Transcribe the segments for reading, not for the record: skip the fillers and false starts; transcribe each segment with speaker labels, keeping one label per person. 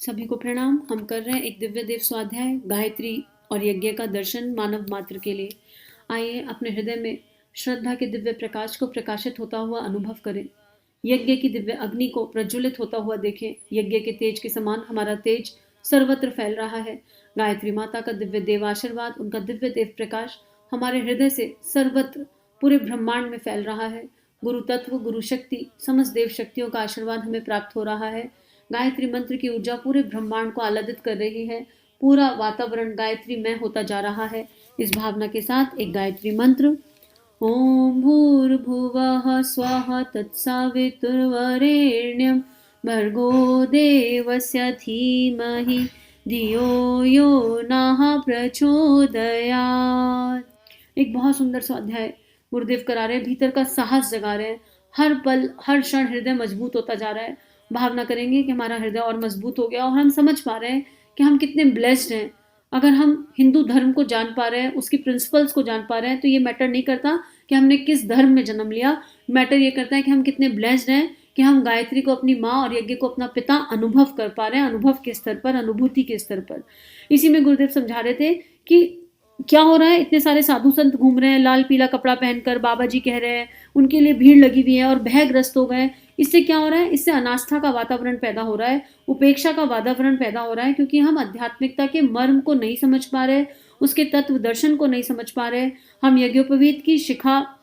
Speaker 1: सभी को प्रणाम। हम कर रहे हैं एक दिव्य देव स्वाध्याय गायत्री और यज्ञ का दर्शन मानव मात्र के लिए। आइए अपने हृदय में श्रद्धा के दिव्य प्रकाश को प्रकाशित होता हुआ अनुभव करें। यज्ञ की दिव्य अग्नि को प्रज्वलित होता हुआ देखें। यज्ञ के तेज के समान हमारा तेज सर्वत्र फैल रहा है। गायत्री माता का दिव्य देव आशीर्वाद, उनका दिव्य देव प्रकाश हमारे हृदय से सर्वत्र पूरे ब्रह्मांड में फैल रहा है। गुरु तत्व, गुरु शक्ति, समस्त देव शक्तियों का आशीर्वाद हमें प्राप्त हो रहा है। गायत्री मंत्र की ऊर्जा पूरे ब्रह्मांड को आह्लादित कर रही है। पूरा वातावरण गायत्रीमय होता जा रहा है। इस भावना के साथ एक गायत्री मंत्र। ओम भूर्भुवः स्वः तत्सवितुर्वरेण्यं भर्गो देवस्य धीमहि धियो यो नः प्रचोदयात्। एक बहुत सुंदर स्वाध्याय गुरुदेव करा रहे हैं। भीतर का साहस जगा रहे हैं। हर पल हर क्षण हृदय मजबूत होता जा रहा है। भावना करेंगे कि हमारा हृदय और मजबूत हो गया और हम समझ पा रहे हैं कि हम कितने ब्लेस्ड हैं। अगर हम हिंदू धर्म को जान पा रहे हैं, उसकी प्रिंसिपल्स को जान पा रहे हैं, तो ये मैटर नहीं करता कि हमने किस धर्म में जन्म लिया। मैटर ये करता है कि हम कितने ब्लेस्ड हैं कि हम गायत्री को अपनी माँ और यज्ञ को अपना पिता अनुभव कर पा रहे हैं। अनुभव के स्तर पर, अनुभूति के स्तर पर। इसी में गुरुदेव समझा रहे थे कि क्या हो रहा है। इतने सारे साधु संत घूम रहे हैं लाल पीला कपड़ा पहनकर, बाबा जी कह रहे हैं, उनके लिए भीड़ लगी हुई है और भयग्रस्त हो गए। इससे क्या हो रहा है? इससे अनास्था का वातावरण पैदा हो रहा है, उपेक्षा का वातावरण पैदा हो रहा है, क्योंकि हम आध्यात्मिकता के मर्म को नहीं समझ पा रहे, उसके तत्व दर्शन को नहीं समझ पा रहे। हम यज्ञोपवीत की शिखा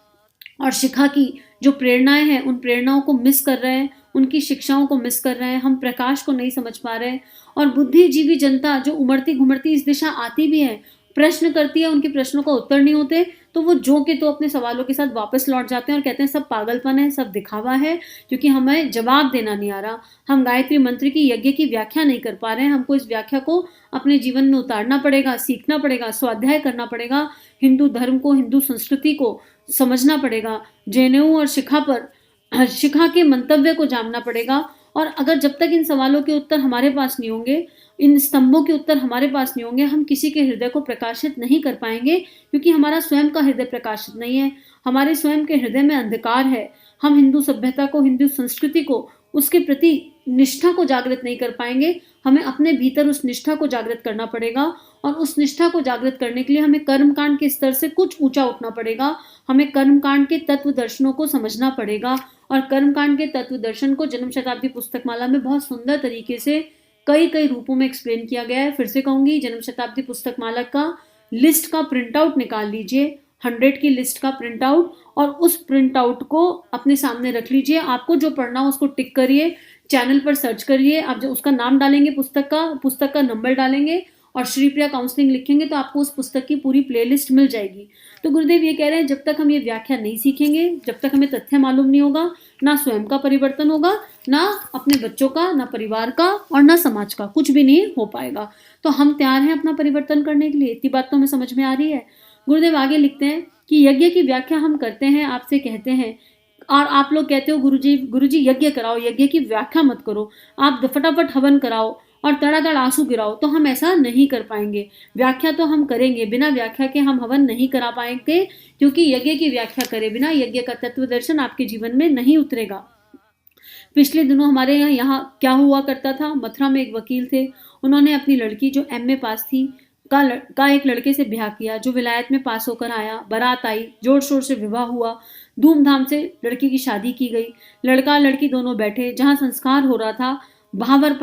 Speaker 1: और शिखा की जो प्रेरणाएं हैं, उन प्रेरणाओं को मिस कर रहे हैं, उनकी शिक्षाओं को मिस कर रहे हैं। हम प्रकाश को नहीं समझ पा रहे। और बुद्धिजीवी जनता जो उमड़ती घुमड़ती इस दिशा आती भी है, प्रश्न करती है, उनके प्रश्नों का उत्तर नहीं होते, तो वो जो के तो अपने सवालों के साथ वापस लौट जाते हैं और कहते हैं सब पागलपन है, सब दिखावा है, क्योंकि हमें जवाब देना नहीं आ रहा। हम गायत्री मंत्र की, यज्ञ की व्याख्या नहीं कर पा रहे हैं। हमको इस व्याख्या को अपने जीवन में उतारना पड़ेगा, सीखना पड़ेगा, स्वाध्याय करना पड़ेगा। हिंदू धर्म को, हिंदू संस्कृति को समझना पड़ेगा। जेएनयू और शिखा के मंतव्य को जानना पड़ेगा। और अगर जब तक इन सवालों के उत्तर हमारे पास नहीं होंगे, इन स्तंभों के उत्तर हमारे पास नहीं होंगे, हम किसी के हृदय को प्रकाशित नहीं कर पाएंगे, क्योंकि हमारा स्वयं का हृदय प्रकाशित नहीं है। हमारे स्वयं के हृदय में अंधकार है। हम हिंदू सभ्यता को, हिंदू संस्कृति को, उसके प्रति निष्ठा को जागृत नहीं कर पाएंगे। हमें अपने भीतर उस निष्ठा को जागृत करना पड़ेगा। और उस निष्ठा को जागृत करने के लिए हमें कर्मकांड के स्तर से कुछ ऊंचा उठना पड़ेगा। हमें कर्मकांड के तत्व दर्शनों को समझना पड़ेगा। और कर्मकांड के तत्व दर्शन को जन्म शताब्दी पुस्तकमाला में बहुत सुंदर तरीके से कई रूपों में एक्सप्लेन किया गया है। फिर से कहूंगी, जन्म शताब्दी पुस्तकमाला का लिस्ट का प्रिंट आउट निकाल लीजिए, 100 की लिस्ट का प्रिंट आउट, और उस प्रिंट आउट को अपने सामने रख लीजिए। आपको जो पढ़ना हो उसको टिक करिए, चैनल पर सर्च करिए। आप जो उसका नाम डालेंगे, पुस्तक का नंबर डालेंगे और श्रीप्रिया काउंसलिंग लिखेंगे, तो आपको उस पुस्तक की पूरी प्लेलिस्ट मिल जाएगी। तो गुरुदेव ये कह रहे हैं, जब तक हम ये व्याख्या नहीं सीखेंगे, जब तक हमें तथ्य मालूम नहीं होगा, ना स्वयं का परिवर्तन होगा, ना अपने बच्चों का, ना परिवार का, और ना समाज का, कुछ भी नहीं हो पाएगा। तो हम तैयार हैं अपना परिवर्तन करने के लिए। इतनी बात तो हमें समझ में आ रही है। गुरुदेव आगे लिखते हैं कि यज्ञ की व्याख्या हम करते हैं, आपसे कहते हैं, और आप लोग कहते हो गुरुजी यज्ञ कराओ, यज्ञ की व्याख्या मत करो, आप फटाफट हवन कराओ और तड़ातड़ आंसू गिराओ। तो हम ऐसा नहीं कर पाएंगे। व्याख्या तो हम करेंगे, बिना व्याख्या के हम हवन नहीं करा पाएंगे, क्योंकि यज्ञ की व्याख्या करे बिना यज्ञ का तत्व दर्शन आपके जीवन में नहीं उतरेगा। पिछले दिनों हमारे यहाँ क्या हुआ करता था, मथुरा में एक वकील थे, उन्होंने अपनी लड़की जो एमए पास थी का एक लड़के से ब्याह किया, जो विलायत में पास होकर आया। बारात आई, जोर शोर से विवाह हुआ, धूमधाम से लड़की की शादी की गई। लड़का लड़की दोनों बैठे, जहाँ संस्कार हो रहा था वहां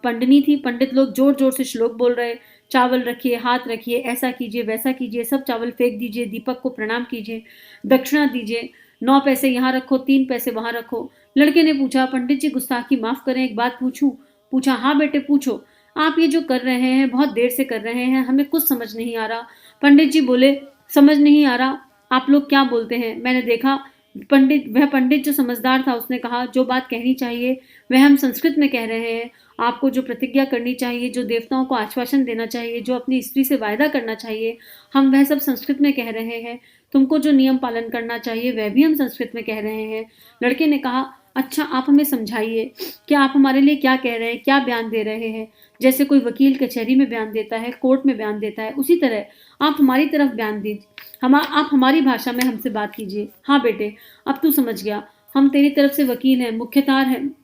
Speaker 1: पंडिनी थी। पंडित लोग जोर जोर से श्लोक बोल रहे, चावल रखिए, हाथ रखिए, ऐसा कीजिए, वैसा कीजिए, सब चावल फेंक दीजिए, दीपक को प्रणाम कीजिए, दक्षिणा दीजिए, 9 पैसे यहाँ रखो, 3 पैसे वहां रखो। लड़के ने पूछा, पंडित जी गुस्ताखी माफ करें, एक बात पूछूं? पूछा, हाँ बेटे पूछो। आप ये जो कर रहे हैं बहुत देर से कर रहे हैं, हमें कुछ समझ नहीं आ रहा। पंडित जी बोले, समझ नहीं आ रहा? आप लोग क्या बोलते हैं? मैंने देखा पंडित जो समझदार था, उसने कहा, जो बात कहनी चाहिए वह हम संस्कृत में कह रहे हैं। आपको जो प्रतिज्ञा करनी चाहिए, जो देवताओं को आश्वासन देना चाहिए, जो अपनी स्त्री से वायदा करना चाहिए, हम वह सब संस्कृत में कह रहे हैं। तुमको जो नियम पालन करना चाहिए वह भी हम संस्कृत में कह रहे हैं। लड़के ने कहा, अच्छा आप हमें समझाइए कि आप हमारे लिए क्या कह रहे हैं, क्या बयान दे रहे हैं। जैसे कोई वकील कचहरी में बयान देता है, कोर्ट में बयान देता है, उसी तरह आप हमारी तरफ बयान दीजिए। आप हमारी भाषा में हमसे बात कीजिए। हाँ बेटे, अब तू समझ गया, हम तेरी तरफ से वकील हैं, मुख्यतार हैं,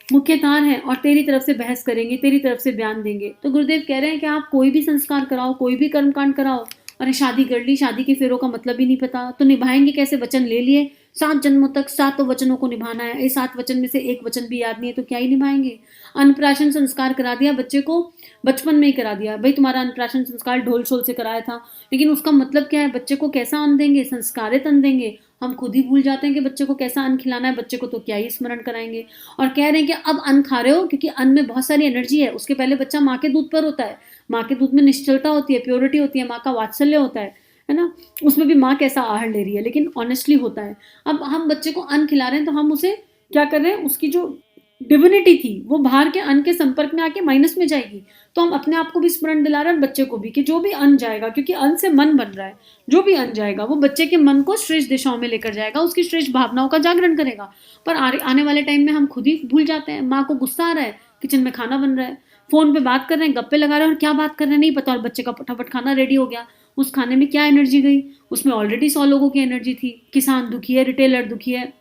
Speaker 1: मुख्य तार हैं और तेरी तरफ से बहस करेंगे, तेरी तरफ से बयान देंगे। तो गुरुदेव कह रहे हैं कि आप कोई भी संस्कार कराओ, कोई भी कर्मकांड कराओ, अरे शादी कर ली, शादी के फेरों का मतलब ही नहीं पता, तो निभाएंगे कैसे? वचन ले लिए, 7 जन्मों तक 7 वचनों को निभाना है, ये 7 वचन में से एक वचन भी याद नहीं है तो क्या ही निभाएंगे? अन्नप्राशन संस्कार करा दिया बच्चे को, बचपन में ही करा दिया, भाई तुम्हारा अन्नप्राशन संस्कार ढोल छोल से कराया था, लेकिन उसका मतलब क्या है? बच्चे को कैसा अन्न देंगे? संस्कारित अन्न देंगे। हम खुद ही भूल जाते हैं कि बच्चे को कैसा अन्न खिलाना है, बच्चे को तो क्या ही स्मरण कराएंगे। और कह रहे हैं कि अब अन्न खा रहे हो क्योंकि अन्न में बहुत सारी एनर्जी है, उसके पहले बच्चा माँ के दूध पर होता है, माँ के दूध में निश्चलता होती है, प्योरिटी होती है, माँ का वात्सल्य होता है ना? उसमें भी माँ कैसा आहार ले रही है, लेकिन ऑनेस्टली होता है। अब हम बच्चे को अन्न खिला रहे हैं तो हम उसे क्या कर रहे हैं? उसकी जो डिविनिटी थी वो बाहर के अन्न के संपर्क में आके माइनस में जाएगी। तो हम अपने आप को भी स्मरण दिला रहे हैं और बच्चे को भी कि जो भी अन्न जाएगा, क्योंकि अन्न से मन बन रहा है, जो भी अन्न जाएगा वो बच्चे के मन को श्रेष्ठ दिशाओं में लेकर जाएगा, उसकी श्रेष्ठ भावनाओं का जागरण करेगा। पर आने वाले टाइम में हम खुद ही भूल जाते हैं। माँ को गुस्सा आ रहा है, किचन में खाना बन रहा है, फोन पे बात कर रहे हैं, गप्पे लगा रहे हैं और क्या बात कर रहे हैं नहीं पता, और बच्चे का फटाफट खाना रेडी हो गया। उस खाने में क्या एनर्जी गई? उसमें ऑलरेडी 100 लोगों की एनर्जी थी। किसान दुखी है, रिटेलर दुखी है,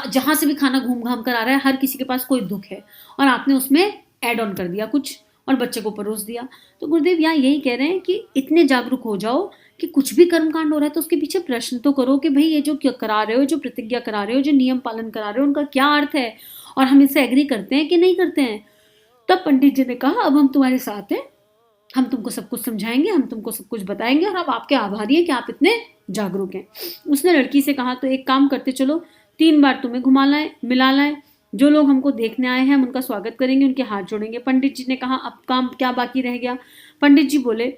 Speaker 1: जहां से भी खाना घूम घाम कर आ रहा है, हर किसी के पास कोई दुख है, और आपने उसमें ऐड ऑन कर दिया कुछ और बच्चे को परोस दिया। तो गुरुदेव यहाँ यही कह रहे हैं कि इतने जागरूक हो जाओ कि कुछ भी कर्मकांड हो रहा है तो उसके पीछे प्रश्न तो करो कि भाई ये जो करा रहे हो, जो प्रतिज्ञा करा रहे हो, जो नियम पालन करा रहे हो, उनका क्या अर्थ है, और हम इससे एग्री करते हैं कि नहीं करते हैं। तब पंडित जी ने कहा अब हम तुम्हारे साथ हैं, हम तुमको सब कुछ समझाएंगे, हम तुमको सब कुछ बताएंगे, और अब आपके आभारी हैं कि आप इतने जागरूक हैं। उसने लड़की से कहा तो एक काम करते चलो, 3 बार तुम्हें घुमा लाएं, मिला लाएं, जो लोग हमको देखने आए हैं हम उनका स्वागत करेंगे, उनके हाथ जोड़ेंगे। पंडित जी ने कहा अब काम क्या बाकी रह गया? पंडित जी बोले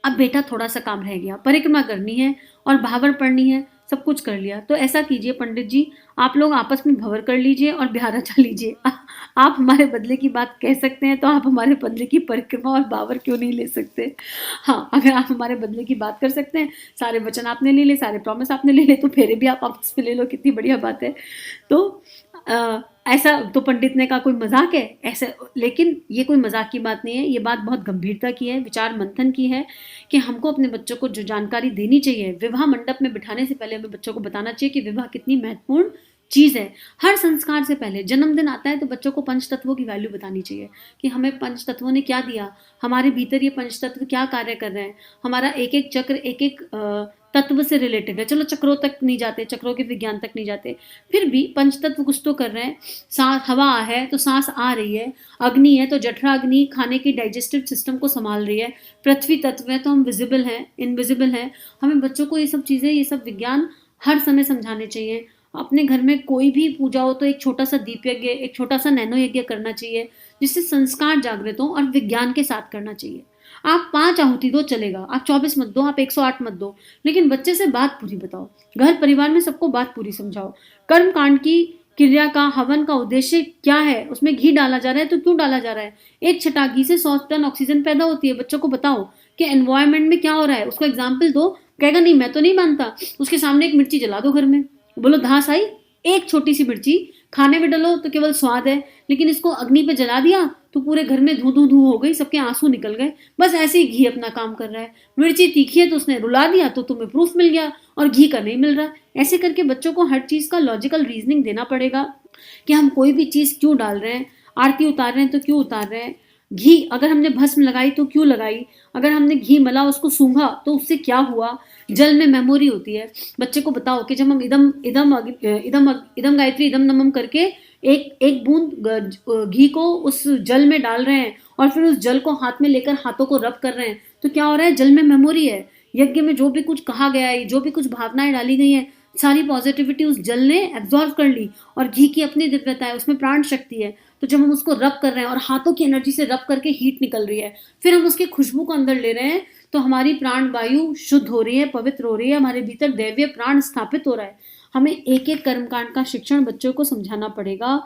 Speaker 1: अब बेटा थोड़ा सा काम रह गया, परिक्रमा करनी है और भावर पढ़नी है, सब कुछ कर लिया। तो ऐसा कीजिए पंडित जी, आप लोग आपस में भंवर कर लीजिए और बिहार रचा लीजिए। आप हमारे बदले की बात कह सकते हैं तो आप हमारे बदले की परिक्रमा और भावर क्यों नहीं ले सकते? हाँ, अगर आप हमारे बदले की बात कर सकते हैं, सारे वचन आपने ले ले, सारे प्रॉमिस आपने ले ले, तो फेरे भी आप आपस में ले लो, कितनी बढ़िया बात है। तो ऐसा तो पंडित ने कहा कोई मजाक है ऐसे, लेकिन ये कोई मजाक की बात नहीं है, ये बात बहुत गंभीरता की है, विचार मंथन की है कि हमको अपने बच्चों को जो जानकारी देनी चाहिए, विवाह मंडप में बिठाने से पहले हमें बच्चों को बताना चाहिए कि विवाह कितनी महत्वपूर्ण चीज़ है। हर संस्कार से पहले जन्मदिन आता है तो बच्चों को पंच तत्वों की वैल्यू बतानी चाहिए कि हमें पंच तत्वों ने क्या दिया, हमारे भीतर ये पंच तत्व क्या कार्य कर रहे हैं, हमारा एक एक चक्र एक एक तत्व से रिलेटेड है। चलो चक्रों तक नहीं जाते, चक्रों के विज्ञान तक नहीं जाते, फिर भी पंच तत्व कुछ तो कर रहे हैं। सांस, हवा है तो सांस आ रही है, अग्नि है तो जठरा अग्नि खाने की डाइजेस्टिव सिस्टम को संभाल रही है, पृथ्वी तत्व है तो हम विजिबल हैं, इनविजिबल हैं। हमें बच्चों को ये सब चीज़ें, ये सब विज्ञान हर समय समझाने चाहिए। अपने घर में कोई भी पूजा हो तो एक छोटा सा दीप यज्ञ, एक छोटा सा नैनो यज्ञ करना चाहिए, जिससे संस्कार जागृत हो, और विज्ञान के साथ करना चाहिए। आप 5 आहुति दो चलेगा, आप 24 मत दो, आप 108 मत दो, लेकिन बच्चे से बात पूरी बताओ। घर परिवार में सबको बात पूरी समझाओ। कर्म कांड की क्रिया का, हवन का उद्देश्य क्या है, उसमें घी डाला जा रहा है तो क्यों डाला जा रहा है? एक छटा घी से 100 टन ऑक्सीजन पैदा होती है। बच्चों को बताओ कि एनवायरनमेंट में क्या हो रहा है, उसको एग्जाम्पल दो। कहेगा नहीं मैं तो नहीं मानता, उसके सामने एक मिर्ची जला दो घर में, बोलो धास आई, एक छोटी सी मिर्ची खाने में डालो तो केवल स्वाद है, लेकिन इसको अग्नि पे जला दिया तो पूरे घर में धू धू धू हो गई, सबके आंसू निकल गए। बस ऐसे ही घी अपना काम कर रहा है। मिर्ची तीखी है तो उसने रुला दिया तो तुम्हें प्रूफ मिल गया, और घी का नहीं मिल रहा। ऐसे करके बच्चों को हर चीज का लॉजिकल रीजनिंग देना पड़ेगा कि हम कोई भी चीज क्यों डाल रहे हैं। आरती उतार रहे हैं तो क्यों उतार रहे हैं, घी अगर हमने भस्म लगाई तो क्यों लगाई, अगर हमने घी मला उसको सूंघा तो उससे क्या हुआ। जल में मेमोरी होती है। बच्चे को बताओ कि जब हम इदम इदम इदम इदम गायत्री इदम नमम करके एक बूंद घी को उस जल में डाल रहे हैं और फिर उस जल को हाथ में लेकर हाथों को रब कर रहे हैं, तो क्या हो रहा है? जल में मेमोरी है। यज्ञ में जो भी कुछ कहा गया है, जो भी कुछ भावनाएं डाली गई हैं, सारी पॉजिटिविटी उस जल ने एब्जॉर्व कर ली, और घी की अपनी दिव्यता है, उसमें प्राण शक्ति है। तो जब हम उसको रब कर रहे हैं और हाथों की एनर्जी से रब करके हीट निकल रही है, फिर हम उसकी खुशबू को अंदर ले रहे हैं, तो हमारी प्राण वायु शुद्ध हो रही है, पवित्र हो रही है, हमारे भीतर दैवीय प्राण स्थापित हो रहा है। हमें एक एक कर्मकांड का शिक्षण बच्चों को समझाना पड़ेगा,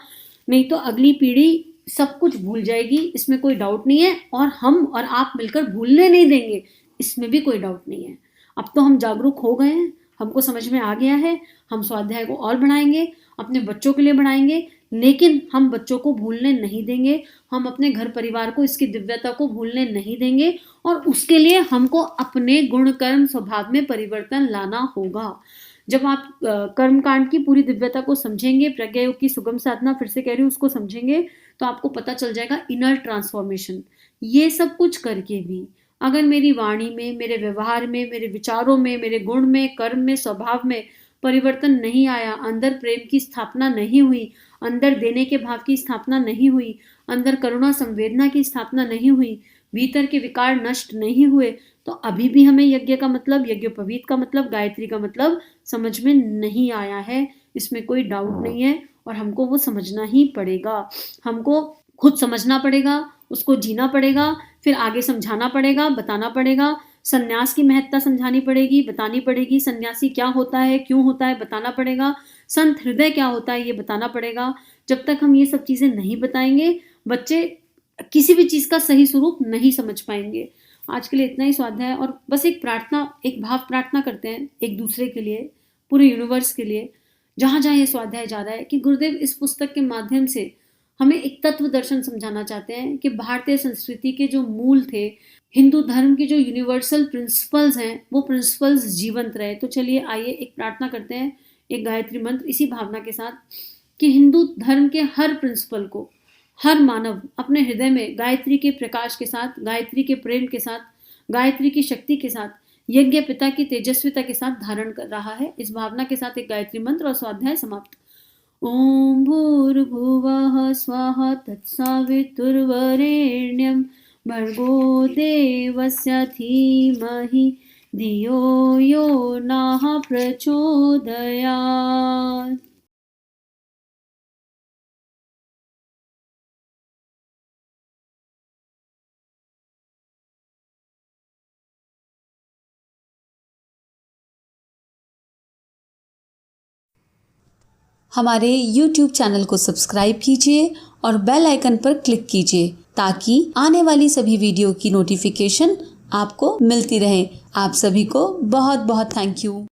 Speaker 1: नहीं तो अगली पीढ़ी सब कुछ भूल जाएगी, इसमें कोई डाउट नहीं है। और हम और आप मिलकर भूलने नहीं देंगे, इसमें भी कोई डाउट नहीं है। अब तो हम जागरूक हो गए हैं, हमको समझ में आ गया है, हम स्वाध्याय को और बढ़ाएंगे, अपने बच्चों के लिए बढ़ाएंगे, लेकिन हम बच्चों को भूलने नहीं देंगे, हम अपने घर परिवार को इसकी दिव्यता को भूलने नहीं देंगे, और उसके लिए हमको अपने गुण कर्म स्वभाव में परिवर्तन लाना होगा। जब आप कर्मकांड की पूरी दिव्यता को समझेंगे, प्रज्ञा योग की सुगम साधना फिर से कह रही हूँ उसको समझेंगे, तो आपको पता चल जाएगा इनर ट्रांसफॉर्मेशन। ये सब कुछ करके भी अगर मेरी वाणी में, मेरे व्यवहार में, मेरे विचारों में, मेरे गुण में, कर्म में, स्वभाव में परिवर्तन नहीं आया, अंदर प्रेम की स्थापना नहीं हुई, अंदर देने के भाव की स्थापना नहीं हुई, अंदर करुणा संवेदना की स्थापना नहीं हुई, भीतर के विकार नष्ट नहीं हुए, तो अभी भी हमें यज्ञ का मतलब, यज्ञोपवीत का मतलब, गायत्री का मतलब समझ में नहीं आया है। इसमें कोई डाउट नहीं है और हमको वो समझना ही पड़ेगा। हमको खुद समझना पड़ेगा, उसको जीना पड़ेगा, फिर आगे समझाना पड़ेगा, बताना पड़ेगा। संन्यास की महत्ता समझानी पड़ेगी, बतानी पड़ेगी। सन्यासी क्या होता है, क्यों होता है, बताना पड़ेगा। संत हृदय क्या होता है, ये बताना पड़ेगा। जब तक हम ये सब चीज़ें नहीं बताएंगे, बच्चे किसी भी चीज़ का सही स्वरूप नहीं समझ पाएंगे। आज के लिए इतना ही स्वाध्याय, और बस एक प्रार्थना, एक भाव प्रार्थना करते हैं एक दूसरे के लिए, पूरे यूनिवर्स के लिए, जहाँ जहाँ ये स्वाध्याय जा रहा है, कि गुरुदेव इस पुस्तक के माध्यम से हमें एक तत्व दर्शन समझाना चाहते हैं कि भारतीय संस्कृति के जो मूल थे, हिंदू धर्म के जो यूनिवर्सल प्रिंसिपल्स हैं, वो प्रिंसिपल्स जीवंत रहे। तो चलिए आइए एक प्रार्थना करते हैं, एक गायत्री मंत्र इसी भावना के साथ, कि हिंदू धर्म के हर प्रिंसिपल को हर मानव अपने हृदय में गायत्री के प्रकाश के साथ, गायत्री के प्रेम के साथ, गायत्री की शक्ति के साथ, यज्ञ पिता की तेजस्विता के साथ धारण कर रहा है। इस भावना के साथ एक गायत्री मंत्र और स्वाध्याय समाप्त। ओम भूर्भुवः स्वः तत्सवितुर्वरेण्यं भर्गो देवस्य धीमहि धियो यो नः प्रचोदयात्।
Speaker 2: हमारे YouTube चैनल को सब्सक्राइब कीजिए और बेल आइकन पर क्लिक कीजिए ताकि आने वाली सभी वीडियो की नोटिफिकेशन आपको मिलती रहे। आप सभी को बहुत बहुत थैंक यू।